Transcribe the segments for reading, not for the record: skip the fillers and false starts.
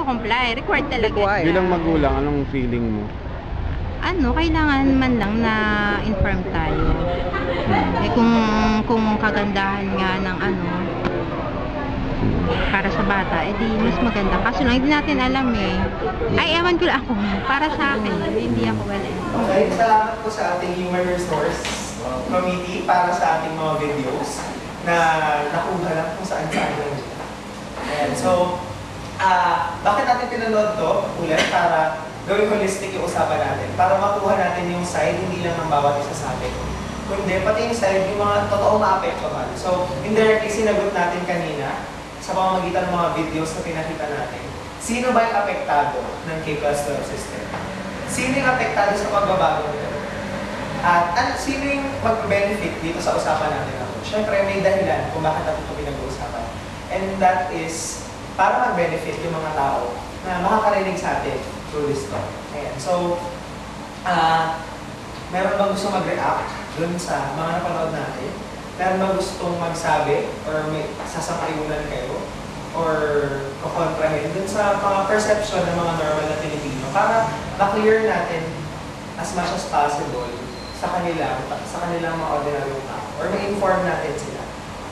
magko-comply. Required talaga. Bilang magulang, anong feeling mo? Kailangan man lang na inform tayo. Kung kagandahan nga ng para sa bata, edi mas maganda. Kaso lang, hindi natin alam eh. Ay, ewan ko lang ako. Para sa akin, hindi ako well-informed. Okay, salamat po sa ating Human Resource Committee para sa ating mga videos na nakuha lang kung saan-saan lang. Ayan, so, bakit natin pinanood to ulit? Para gawing holistic yung usapan natin. Para makuha natin yung side, hindi lang ng bawat isa sa atin. Kundi, pati yung side, yung mga totoong maapektuhan. So, indirectly, sinagot natin kanina sa pamamagitan ng mga videos na pinakita natin. Sino ba yung apektado ng K-12 system? Sino yung apektado sa pagbabago nito? At sino yung mag-benefit dito sa usapan natin ako? Siyempre, may dahilan kung bakit natin ito pinag-uusapan. And that is, para mag-benefit yung mga tao na makakarinig sa atin through this talk. Ayan. So, meron bang gusto mag-react dun sa mga napanood natin? Meron bang gustong magsabi or may sasang-ayunan kayo or kukontrahin dun sa mga perception ng mga normal na Pilipino para ma-clear natin as much as possible sa kanilang mga ordinaryong tao or ma-inform natin sila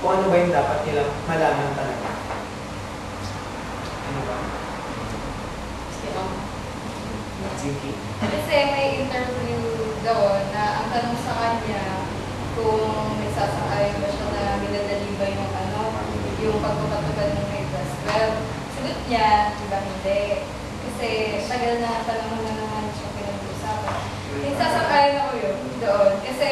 kung ano ba yung dapat nilang malaman talaga. Ano ba? Sige. Kasi may interview doon na ang tanong sa kanya kung may sasang-ayon ba siya na minadali ba yung pagpapatupad ng K-12. Sagot niya, diba hindi. Kasi tagal na panahon na naman siya pinag-usapan. Sasang-ayon ako yun doon. Kasi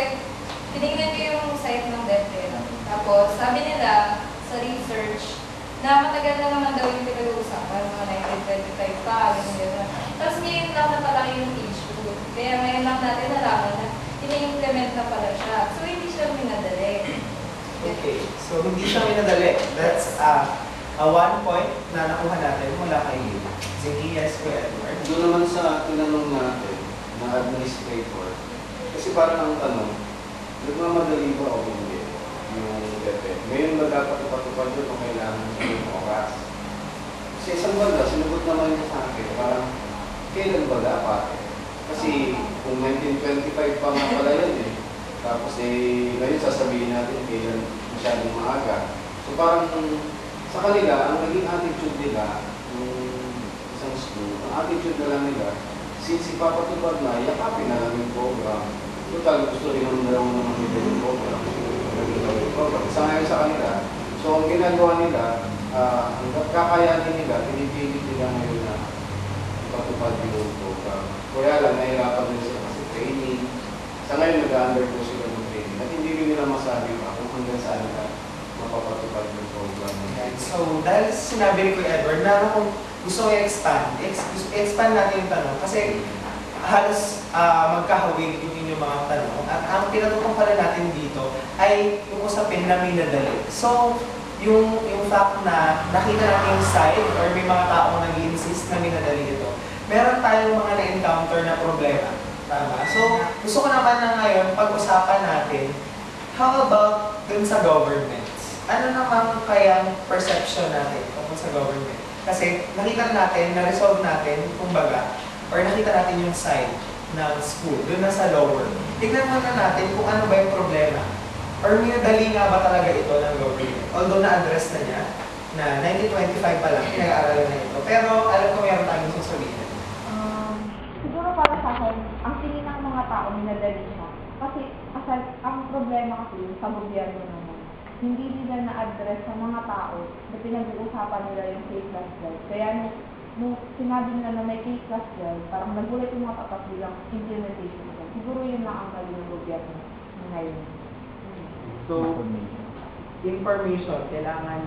tinignan ko yung site ng DepEd. Tapos sabi nila sa research na matagal na naman daw yung pinag-uusapan, mga 1925 pa, gano'n. Tapos ngayon lang na pala yung issue. Kaya ngayon lang natin nalaman na ini-implement na pala siya. So, hindi siya minadali. Okay. So, hindi siya minadali. That's one point na nakuha natin mula kay Zacchaeus ko Edward. Doon naman sa tinanong natin na administrator, kasi parang ang tanong, nagmamadali ba o hindi yung DepEd? Ngayon ba dapat ipatupad yun kung kailangan sa yung oras? Kasi isang banda, sinugot naman niya sa akin, parang kailan ba dapat? Kasi kung 1925 pa nga pala yun eh. Tapos ngayon sasabihin natin kailan masyadong maaga. So parang sa kanila, ang naging attitude nila, yung isang school, ang attitude na lang nila, since ipapatupad na, yakapin na lang yung program. Total, gusto rin naman naman nila yung program. Sa ngayon sa kanila, so ang ginagawa nila, ang kakayanin nila, pinipilit nila ngayon na ipatupad yung program. Kaya lang, nahirapan din sila kasi training. Sa ngayon, nag-undergo sila ng training. At hindi rin nila masabi pa kung hanggang saan nila mapapatupad yung program. So, dahil sinabi ni Kuya Edward na kung gusto ko i-expand natin yung tanong kasi halos magkahawig yung inyong mga tanong. At ang tinatutong pala natin dito ay yung usapin na minadali. So, yung fact na nakita natin yung side or may mga taong nag-i-insist na minadali ito, meron tayong mga na-encounter na problema. Tama? So, gusto ko naman na ngayon pag-usapan natin, how about dun sa governments? Ano naman kayang perception natin tungkol sa government? Kasi nakita natin, na-resolve natin, kumbaga, or nakita natin yung side ng school, dun na sa lower. Tignan muna natin kung ano ba yung problema. Or minadali nga ba talaga ito ng government? Although na-address na niya, na 1925 pa lang, pinag-aaralan na ito. Pero alam ko mayroon tayong sasabihin. Siguro para sa akin, ang tingin ng mga tao, minadali siya. Kasi ang problema kasi sa gobyerno naman, hindi nila na-address sa mga tao na pinag-uusapan nila yung K-12. Kaya nung sinabi nila na may K-12, parang nagulat yung mga tapat bilang implementation. Siguro yun lang ang mali ng gobyerno ngayon. So, information, kailangan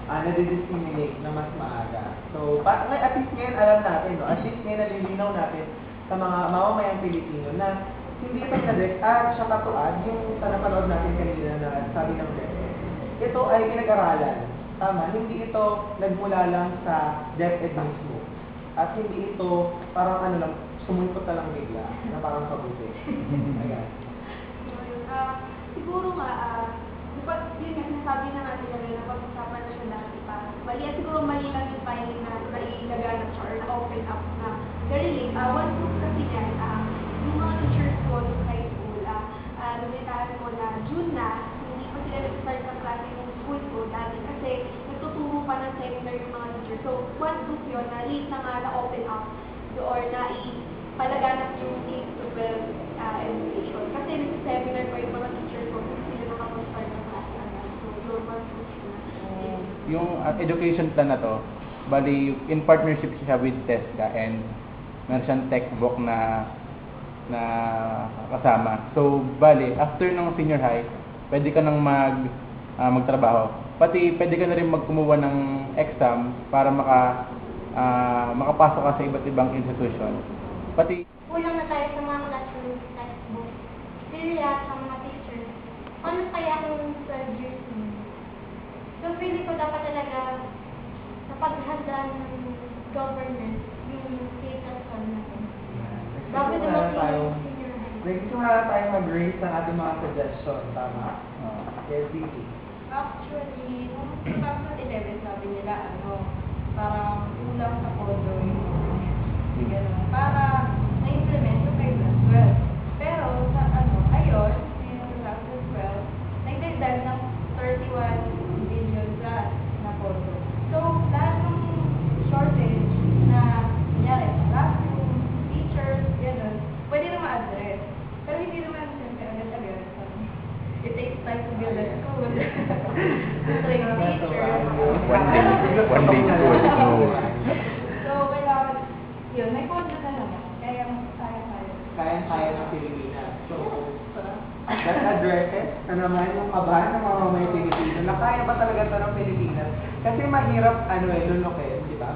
na-disseminate na mas maaga. So, at least ngayon alam natin, no? At least ngayon nalilinaw natin sa mga mamamayang Pilipino na hindi ito na-direct at siya katuan yung napanood natin kanina na sabi ng DepEd. Ito ay pinag-aralan. Tama, hindi ito nagmula lang sa DepEd mismo. At hindi ito parang lang, sumumpot na lang bigla na parang kabuti. Ayan. Siguro nga, yun nga, sinasabi na natin na pag-usapan na siya dati pa. Mali, siguro mali lang yung timing na nailaganap siya up na very late. One group kasi yan, yung mga teachers ko nung high school, nabitahan ko na June na, hindi pa sila nag-start ng klase ng school ko dati kasi nagtuturo pa ng seminar yung mga teachers. So, one group yun na late na nga na-open up or palaganap yung 8 to 12 education. Kasi nag-seminar pa yung mga teachers ko kung sila makapag-start ng klase agad. So, yun, one group yun na. Yung education plan na to, bali in partnership siya with TESDA and meron siyang textbook na kasama. So, bali, after ng senior high, pwede ka nang magtrabaho. Pati pwede ka na rin magkumuha ng exam para makapasok ka sa iba't ibang institution. Pati Kulang na tayo sa mga classroom textbook. Sila sa mga teachers. Ano kaya kung 12 years old? So, feeling ko dapat talaga napaghanda ng government yung K-12 natin. Dapat naman yung senior high. Nagsimula tayo mag-rate ng ating mga suggestion, tama? Yes, Vicky. Actually, nung 2011 sabi nila, parang kulang sa pondo yung gano'n. Para na-implement yung kay 12. Pero sa ayun, yung 2012, nagdagdag ng 31 billion plus na pondo. So, lahat ng shortage na nangyari sa classroom, teachers, gano'n, pwede na ma-address. Pero hindi naman siyempre agad-agad. It takes time to build a school. Train teachers. one day school. No. So, kailangan, yun, may pondo na naman. Kaya kaya-kaya. Kaya-kaya ng Pilipinas. So, that addresses na naman yung kabahan ng mga mamay Pilipino na kaya ba talaga ito ng Pilipinas? Kasi mahirap, lunukin, di ba?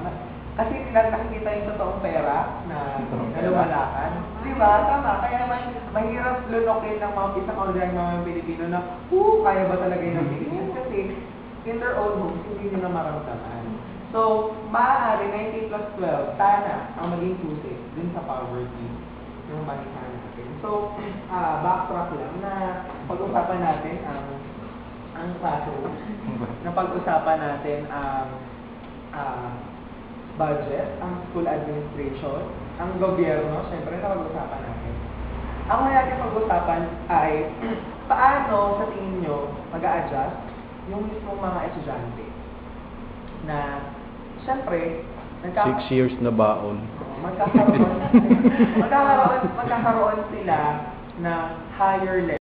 Kasi nakikita yung totoong pera na lumalakan. Di ba? Tama. Kaya mahirap lunukin ng mga isang ordinary mga Pilipino na, kaya ba talaga yung Pilipinas? Kasi in their own homes, hindi nila maramdaman. So, maaari 19 plus 12, sana ang maging tutik dun sa poverty ng bansa natin. So, backtrack lang na pag-usapan natin ang classroom, na pag-usapan natin ang budget, ang school administration, ang gobyerno, syempre na pag-usapan natin. Ang natin pag-usapan ay paano sa tingin nyo mag-a-adjust yung mismong mga estudyante na syempre 6 years na baon. magkakaroon sila ng higher level